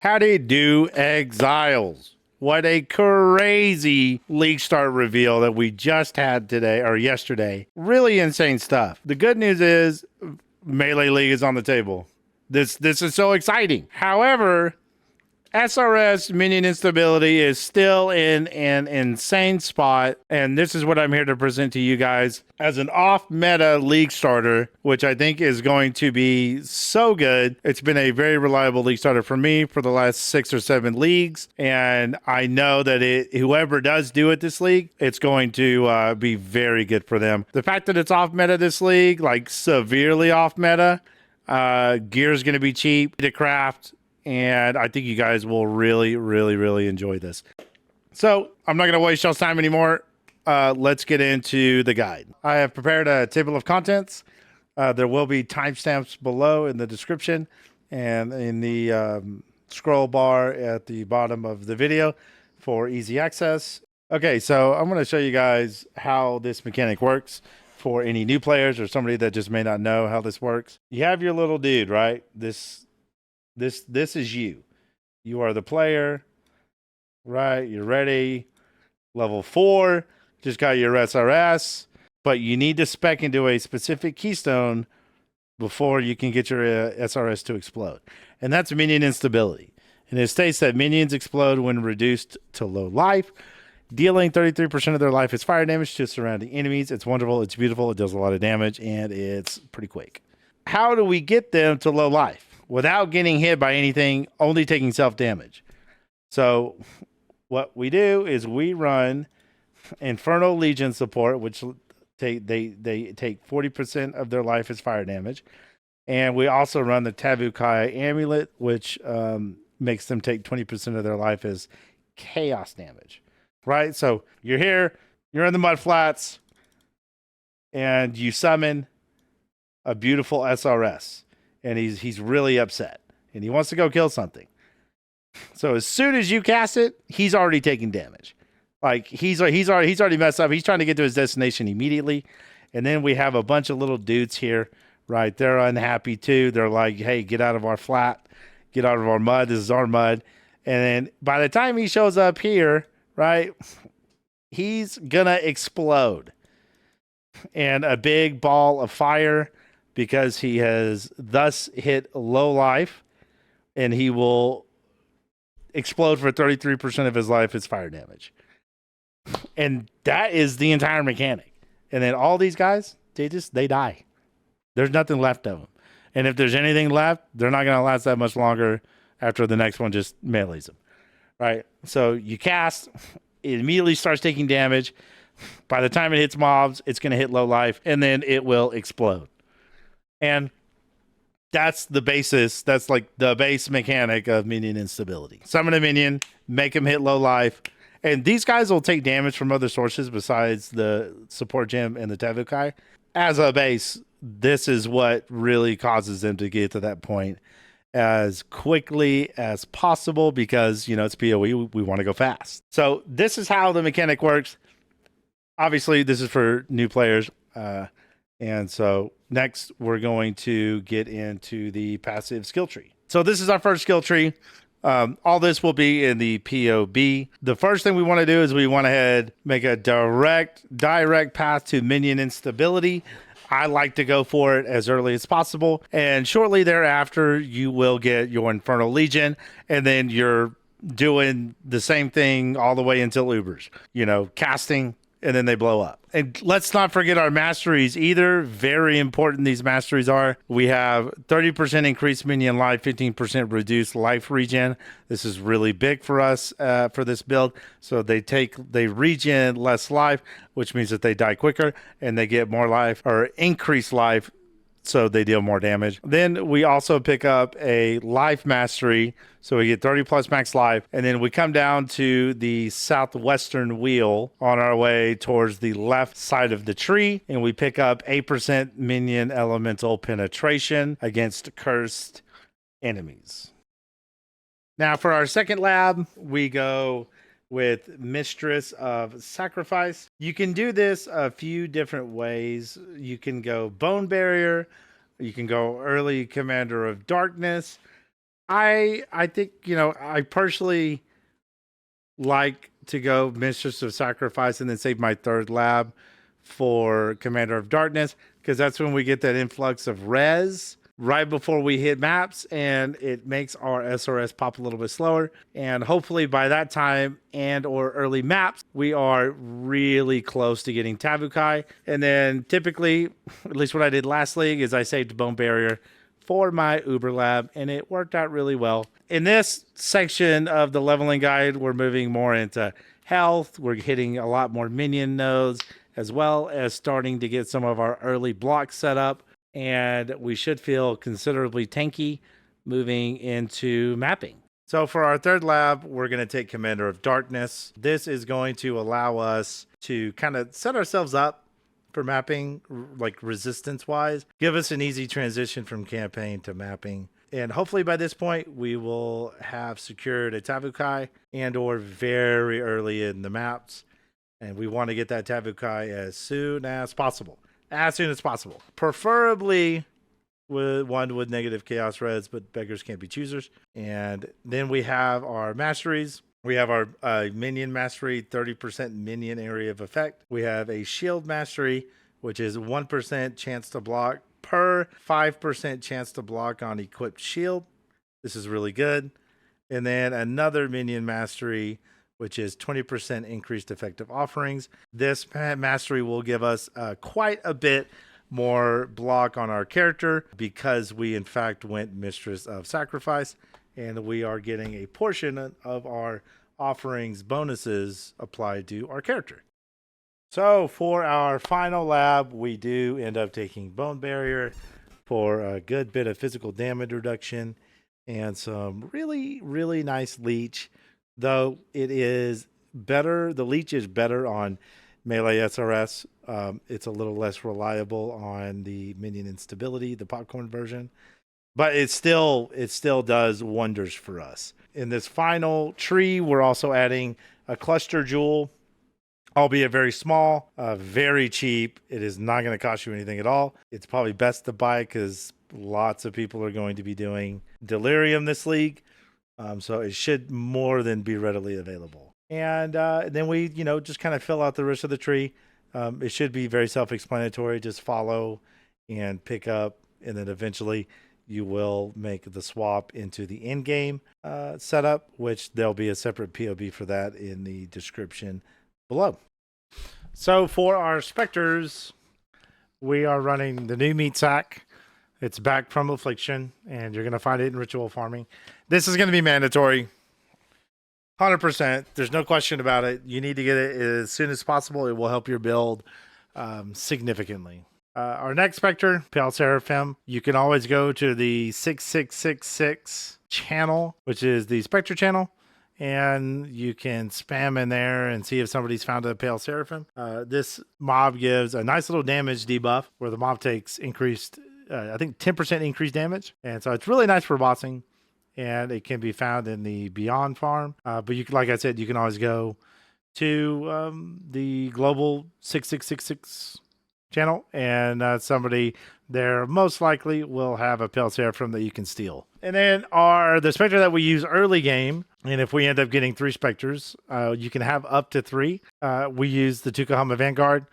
Howdy do, Exiles. What a crazy league start reveal that we just had today or yesterday. Really insane stuff. The good news is Melee League is on the table. This is so exciting. However, SRS Minion Instability is still in an insane spot, and this is what I'm here to present to you guys as an off-meta league starter, which I think is going to be so good. It's been a very reliable league starter for me for the last 6 or 7 leagues, and I know that whoever does do it this league, it's going to be very good for them. The fact that it's off-meta this league, like severely off-meta, gear is going to be cheap to craft, and I think you guys will really enjoy this. So I'm not going to waste y'all's time anymore. Let's get into the guide. I have prepared a table of contents. There will be timestamps below in the description and in the scroll bar at the bottom of the video for easy access. Okay, so I'm going to show you guys how this mechanic works for any new players or somebody that just may not know how this works. You have your little dude, right? This is you. You are the player, right? You're ready. Level 4, just got your SRS, but you need to spec into a specific keystone before you can get your SRS to explode. And that's Minion Instability. And it states that minions explode when reduced to low life, dealing 33% of their life as fire damage to surrounding enemies. It's wonderful, it's beautiful, it does a lot of damage, and it's pretty quick. How do we get them to low life without getting hit by anything, only taking self-damage? So what we do is we run Infernal Legion support, which they take 40% of their life as fire damage. And we also run the Tavukai Amulet, which makes them take 20% of their life as chaos damage. Right? So you're here, you're in the mud flats, and you summon a beautiful SRS. And he's really upset, and he wants to go kill something. So as soon as you cast it, he's already taking damage. Like he's already messed up. He's trying to get to his destination immediately. And then we have a bunch of little dudes here, right? They're unhappy too. They're like, "Hey, get out of our flat, get out of our mud. This is our mud." And then by the time he shows up here, right, he's gonna explode, and a big ball of fire, because he has thus hit low life, and he will explode for 33% of his life as fire damage. And that is the entire mechanic. And then all these guys, they die. There's nothing left of them. And if there's anything left, they're not going to last that much longer after the next one just melees them. Right? So you cast, it immediately starts taking damage. By the time it hits mobs, it's going to hit low life, and then it will explode. And that's the basis. That's like the base mechanic of Minion Instability. Summon a minion, make him hit low life. And these guys will take damage from other sources besides the support gem and the Tavukai. As a base, this is what really causes them to get to that point as quickly as possible, because, you know, it's PoE. We want to go fast. So this is how the mechanic works. Obviously, this is for new players. And so next, we're going to get into the passive skill tree. So this is our first skill tree. All this will be in the POB. The first thing we want to do is we want to make a direct path to Minion Instability. I like to go for it as early as possible. And shortly thereafter, you will get your Infernal Legion. And then you're doing the same thing all the way until Ubers. You know, casting, and then they blow up. And let's not forget our masteries either. Very important these masteries are. We have 30% increased minion life, 15% reduced life regen. This is really big for us for this build. So they regen less life, which means that they die quicker, and they get more life, or increased life, so they deal more damage. Then we also pick up a life mastery, so we get 30 plus max life. And then we come down to the southwestern wheel on our way towards the left side of the tree, and we pick up 8% minion elemental penetration against cursed enemies. Now for our second lab, we go with Mistress of Sacrifice. You can do this a few different ways. You can go Bone Barrier, you can go Early Commander of Darkness. I think, you know, I personally like to go Mistress of Sacrifice and then save my third lab for Commander of Darkness, because that's when we get that influx of res right before we hit maps, and it makes our SRS pop a little bit slower. And hopefully by that time and or early maps, we are really close to getting Tavukai. And then typically, at least what I did last league, is I saved Bone Barrier for my Uber lab, and it worked out really well. In this section of the leveling guide, we're moving more into health. We're hitting a lot more minion nodes, as well as starting to get some of our early blocks set up. And we should feel considerably tanky moving into mapping. So for our third lab, we're going to take Commander of Darkness. This is going to allow us to kind of set ourselves up for mapping, like resistance wise, give us an easy transition from campaign to mapping. And hopefully by this point, we will have secured a Tavukai and or very early in the maps. And we want to get that Tavukai as soon as possible. As soon as possible. Preferably with one with negative chaos reds, but beggars can't be choosers. And then we have our masteries. We have our minion mastery, 30% minion area of effect. We have a shield mastery, which is 1% chance to block per 5% chance to block on equipped shield. This is really good. And then another minion mastery, which is 20% increased effective offerings. This mastery will give us quite a bit more block on our character because we in fact went Mistress of Sacrifice, and we are getting a portion of our offerings bonuses applied to our character. So for our final lab, we do end up taking Bone Barrier for a good bit of physical damage reduction and some really, really nice leech. Though it is better, the leech is better on melee SRS. It's a little less reliable on the Minion Instability, the popcorn version, but it still does wonders for us. In this final tree, we're also adding a cluster jewel, albeit very small, very cheap. It is not going to cost you anything at all. It's probably best to buy because lots of people are going to be doing Delirium this league. So it should more than be readily available. And then we, just kind of fill out the rest of the tree. It should be very self-explanatory. Just follow and pick up, and then eventually you will make the swap into the in-game setup, which there'll be a separate POB for that in the description below. So for our Specters, we are running the new meat sack. It's back from Affliction, and you're going to find it in Ritual Farming. This is going to be mandatory. 100%. There's no question about it. You need to get it as soon as possible. It will help your build significantly. Our next Spectre, Pale Seraphim, you can always go to the 6666 channel, which is the Spectre channel, and you can spam in there and see if somebody's found a Pale Seraphim. This mob gives a nice little damage debuff where the mob takes increased, I think 10% increased damage. And so it's really nice for bossing, and it can be found in the Beyond farm. But you can, like I said, you can always go to the global 6666 channel, and somebody there most likely will have a Pale Seraphim that you can steal. And then the Spectre that we use early game, and if we end up getting 3 Specters, you can have up to 3. We use the Tukahama Vanguard.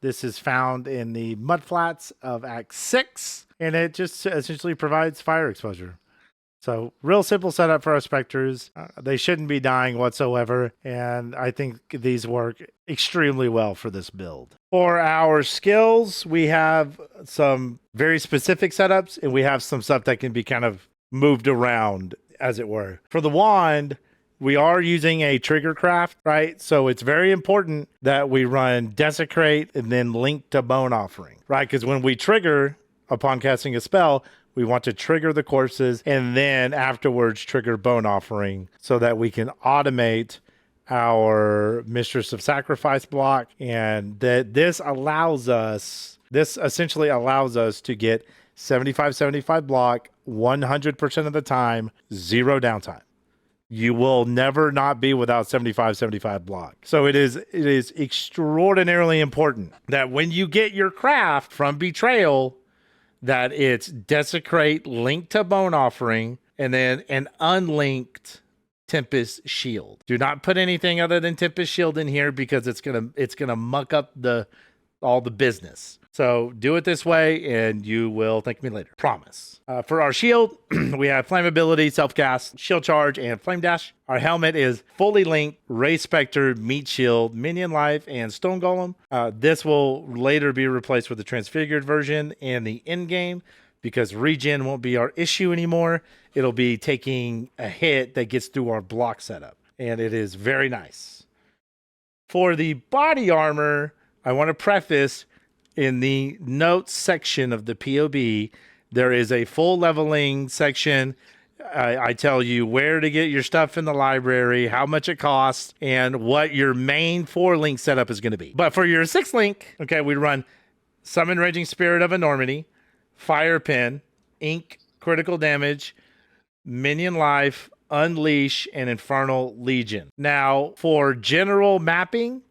This is found in the mudflats of Act 6, and it just essentially provides fire exposure. So real simple setup for our Specters. They shouldn't be dying whatsoever, and I think these work extremely well for this build. For our skills, we have some very specific setups, and we have some stuff that can be kind of moved around, as it were. For the wand, we are using a trigger craft, right? So it's very important that we run Desecrate and then Link to Bone Offering, right? Because when we trigger upon casting a spell, we want to trigger the corpses and then afterwards trigger Bone Offering so that we can automate our Mistress of Sacrifice block. And that this essentially allows us to get 75-75 block 100% of the time, 0 downtime. You will never not be without 75-75 block. So it is extraordinarily important that when you get your craft from Betrayal, that it's Desecrate, Link to Bone Offering, and then an unlinked Tempest Shield. Do not put anything other than Tempest Shield in here because it's gonna muck up all the business. So do it this way and you will thank me later. Promise. For our shield, we have flammability, self-cast, shield charge, and flame dash. Our helmet is fully linked, Ray Specter, meat shield, minion life, and stone golem. This will later be replaced with the transfigured version in the end game because regen won't be our issue anymore. It'll be taking a hit that gets through our block setup, and it is very nice. For the body armor, I want to preface in the notes section of the POB, there is a full leveling section. I tell you where to get your stuff in the library, how much it costs, and what your main 4-link setup is going to be. But for your 6-link, okay, we run Summon Raging Spirit of Enormity, Fire Pin, Ink, Critical Damage, Minion Life, Unleash, and Infernal Legion. Now, for general mapping,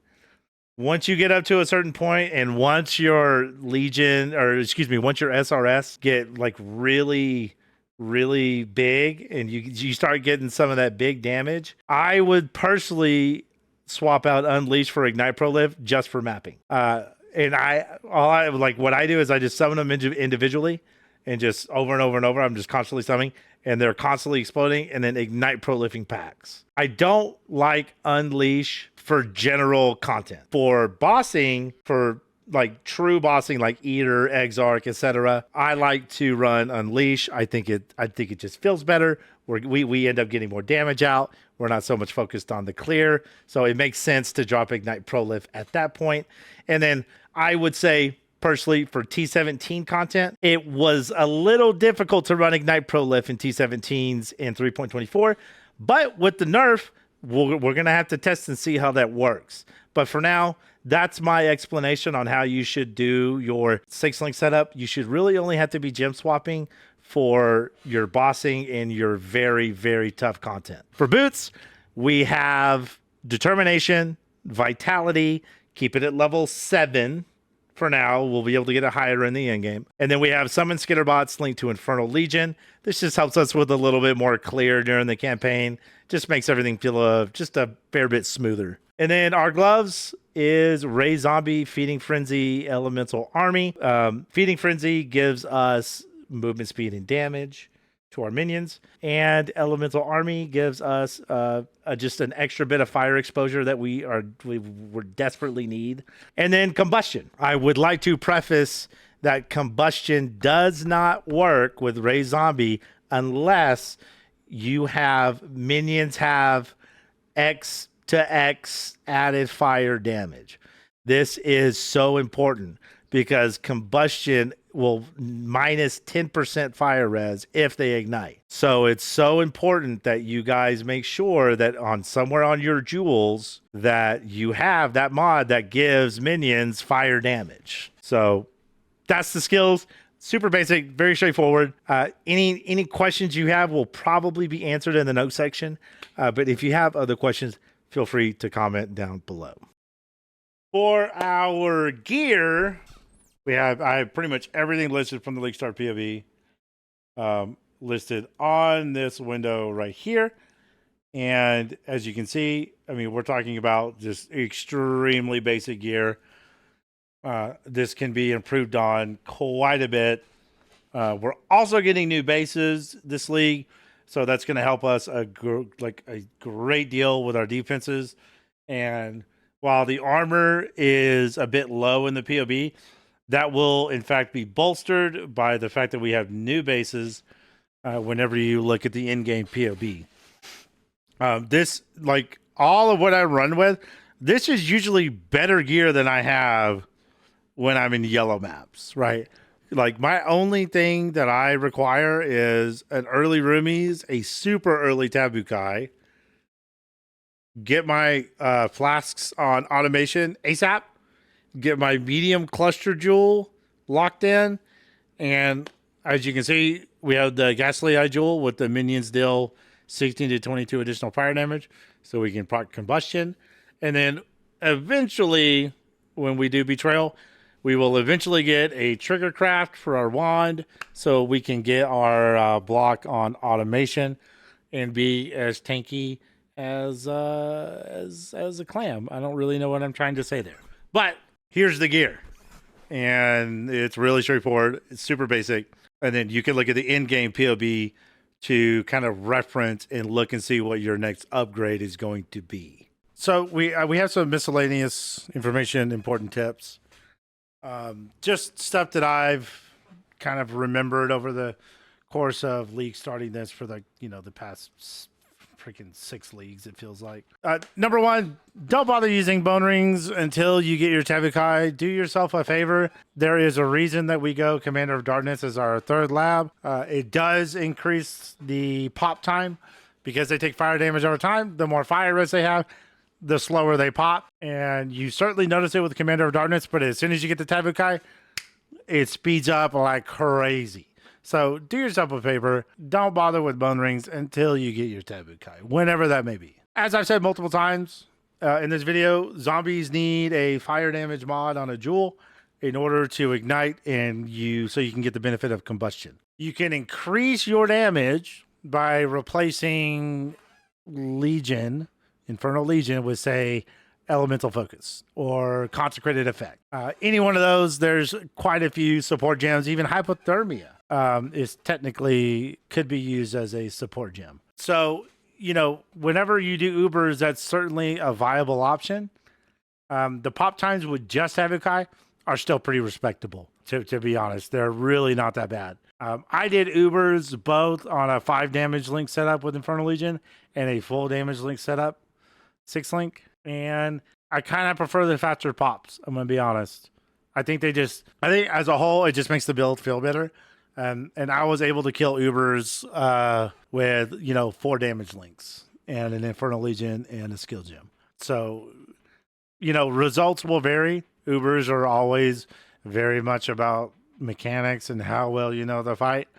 once you get up to a certain point and once your Legion, or excuse me, once your SRS get like really, really big and you start getting some of that big damage, I would personally swap out Unleash for Ignite Prolift just for mapping. And what I do is I just summon them individually and just over and over and over. I'm just constantly summoning and they're constantly exploding and then Ignite Prolifting packs. I don't like Unleash for general content. For bossing, for like true bossing like Eater, Exarch, etc., I like to run Unleash. I think it just feels better. We end up getting more damage out. We're not so much focused on the clear. So it makes sense to drop Ignite Prolift at that point. And then I would say personally for T17 content, it was a little difficult to run Ignite Prolift in T17s in 3.24, but with the nerf, we're going to have to test and see how that works. But for now, that's my explanation on how you should do your 6-link setup. You should really only have to be gem swapping for your bossing and your very, very tough content. For boots, we have Determination, Vitality, keep it at level 7. For now, we'll be able to get it higher in the end game. And then we have Summon Skitterbots linked to Infernal Legion. This just helps us with a little bit more clear during the campaign. Just makes everything feel just a fair bit smoother. And then our gloves is Ray Zombie, Feeding Frenzy, Elemental Army. Feeding Frenzy gives us movement speed and damage to our minions, and Elemental Army gives us just an extra bit of fire exposure that we desperately need. And then Combustion. I would like to preface that Combustion does not work with Ray Zombie unless you have minions have X to X added fire damage. This is so important because Combustion will minus 10% fire res if they ignite. So it's so important that you guys make sure that somewhere on your jewels that you have that mod that gives minions fire damage. So that's the skills. Super basic, very straightforward. Any questions you have will probably be answered in the notes section. But if you have other questions, feel free to comment down below. For our gear, I have pretty much everything listed from the League Start POV listed on this window right here. And as you can see, I mean, we're talking about just extremely basic gear. This can be improved on quite a bit. We're also getting new bases this league, so that's going to help us a great deal with our defenses. And while the armor is a bit low in the POB, that will, in fact, be bolstered by the fact that we have new bases whenever you look at the in-game POB. This, like all of what I run with, this is usually better gear than I have when I'm in yellow maps, right? Like my only thing that I require is an early Roomies, a super early Tabukai, get my flasks on automation ASAP, get my medium cluster jewel locked in, and as you can see, we have the Ghastly Eye jewel with the minions deal 16 to 22 additional fire damage, so we can proc Combustion. And then eventually, when we do Betrayal, We will eventually get a trigger craft for our wand so we can get our block on automation and be as tanky as a clam. I don't really know what I'm trying to say there. But here's the gear. And it's really straightforward. It's super basic. And then you can look at the in-game POB to kind of reference and look and see what your next upgrade is going to be. So we have some miscellaneous information, important tips. Just stuff that I've kind of remembered over the course of league starting this for the past freaking 6 leagues, it feels like. Number 1, don't bother using bone rings until you get your Tabukai. Do yourself a favor. There is a reason that we go Commander of Darkness as our 3rd lab. It does increase the pop time because they take fire damage over time. The more fire res they have, the slower they pop. And you certainly notice it with Commander of Darkness, but as soon as you get the Tabukai, it speeds up like crazy. So do yourself a favor. Don't bother with bone rings until you get your Tabukai, whenever that may be. As I've said multiple times in this video, zombies need a fire damage mod on a jewel in order to ignite so you can get the benefit of combustion. You can increase your damage by replacing Legion, Infernal Legion, with, say, Elemental Focus or Consecrated Effect. Any one of those, there's quite a few support gems. Even Hypothermia is technically could be used as a support gem. So, whenever you do Ubers, that's certainly a viable option. The pop times with just Tabukai are still pretty respectable, to be honest. They're really not that bad. I did Ubers both on a 5 damage link setup with Infernal Legion and a full damage link setup, 6 link. And I kind of prefer the faster pops, I'm going to be honest. I think as a whole, it just makes the build feel better. And I was able to kill Ubers with, 4 damage links and an Infernal Legion and a skill gem. So, results will vary. Ubers are always very much about mechanics and how well you know the fight.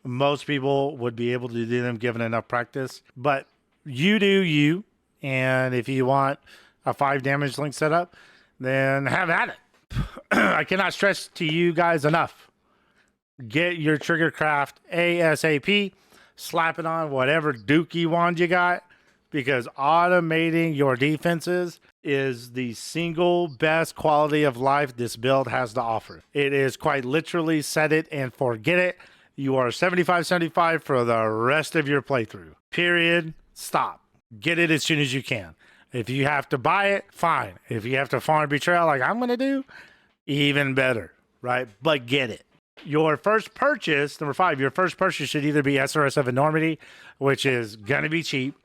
Most people would be able to do them given enough practice. But you do you. And if you want a 5 damage link setup, then have at it. I cannot stress to you guys enough. Get your trigger craft ASAP. Slap it on whatever dookie wand you got, because automating your defenses is the single best quality of life this build has to offer. It is quite literally set it and forget it. You are 75-75 for the rest of your playthrough. Period. Stop. Get it as soon as you can. If you have to buy it, fine. If you have to farm Betrayal like I'm going to do, even better, right? But get it. Your first purchase, number 5, your first purchase should either be SRS of Enormity, which is going to be cheap,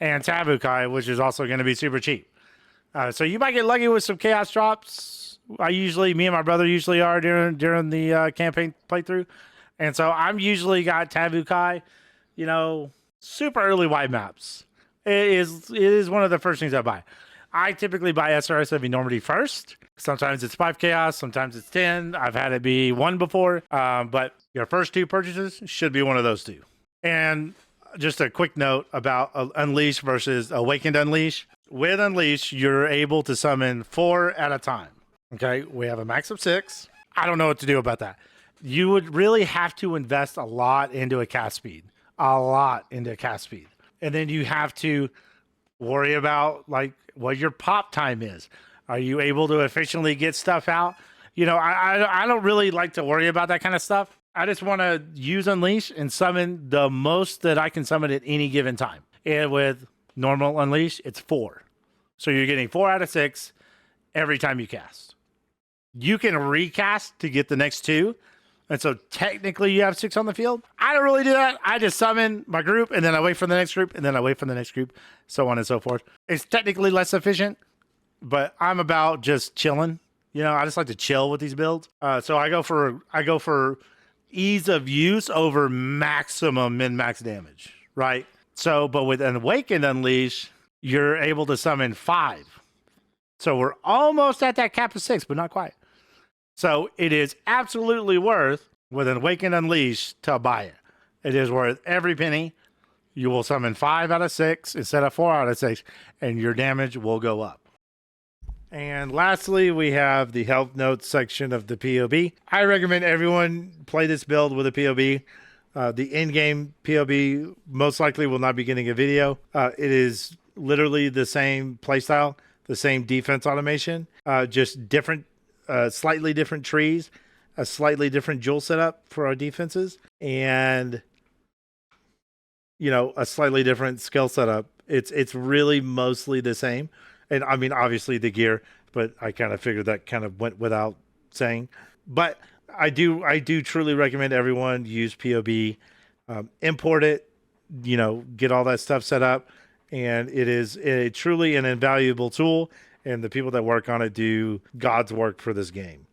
and Tabukai, which is also going to be super cheap. So you might get lucky with some chaos drops. Me and my brother usually are during the campaign playthrough. And so I'm usually got Tabukai, super early white maps. It is one of the first things I buy. I typically buy SRS of Enormity first. Sometimes it's 5 chaos, sometimes it's 10. I've had it be 1 before, but your first 2 purchases should be one of those 2. And just a quick note about Unleash versus Awakened Unleash. With Unleash, you're able to summon 4 at a time. Okay, we have a max of 6. I don't know what to do about that. You would really have to invest a lot into a cast speed. And then you have to worry about what your pop time is. Are you able to efficiently get stuff out? I don't really like to worry about that kind of stuff. I just want to use Unleash and summon the most that I can summon at any given time. And with normal Unleash, it's 4. So you're getting 4 out of 6 every time you cast. You can recast to get the next 2. And so technically you have 6 on the field. I don't really do that. I just summon my group and then I wait for the next group and then I wait for the next group, so on and so forth. It's technically less efficient, but I'm about just chilling. I just like to chill with these builds. So I go for ease of use over maximum min-max damage, right? So, but with an Awakened Unleash, you're able to summon 5. So we're almost at that cap of 6, but not quite. So it is absolutely worth, with an Awakened Unleash, to buy it. It is worth every penny. You will summon 5 out of 6 instead of 4 out of 6, and your damage will go up. And lastly, we have the help notes section of the POB. I recommend everyone play this build with a POB. The in-game POB most likely will not be getting a video. It is literally the same playstyle, the same defense automation, just different, slightly different trees, a slightly different jewel setup for our defenses, and a slightly different skill setup. It's really mostly the same. And I mean, obviously the gear, but I kind of figured that kind of went without saying. But I do truly recommend everyone use POB, import it, get all that stuff set up, and it is truly an invaluable tool. And the people that work on it do God's work for this game.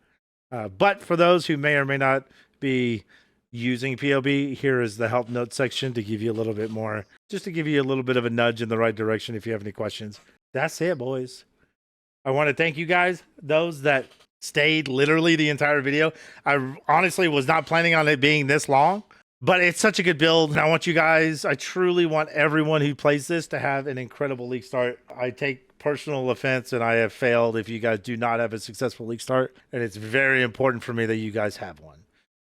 But for those who may or may not be using POB, here is the help notes section to give you a little bit more, just to give you a little bit of a nudge in the right direction if you have any questions. That's it, boys. I want to thank you guys, those that stayed literally the entire video. I honestly was not planning on it being this long, but it's such a good build. And I truly want everyone who plays this to have an incredible league start. I take personal offense and I have failed if you guys do not have a successful league start. And it's very important for me that you guys have one.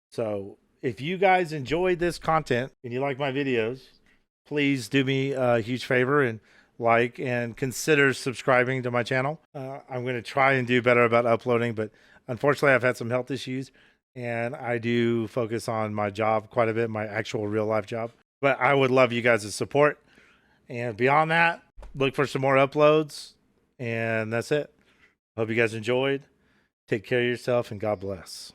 So if you guys enjoyed this content and you like my videos, please do me a huge favor and like and consider subscribing to my channel. I'm going to try and do better about uploading, but unfortunately I've had some health issues and I do focus on my job quite a bit, my actual real life job. But I would love you guys' support. And beyond that, look for some more uploads. And that's it. Hope you guys enjoyed. Take care of yourself and God bless.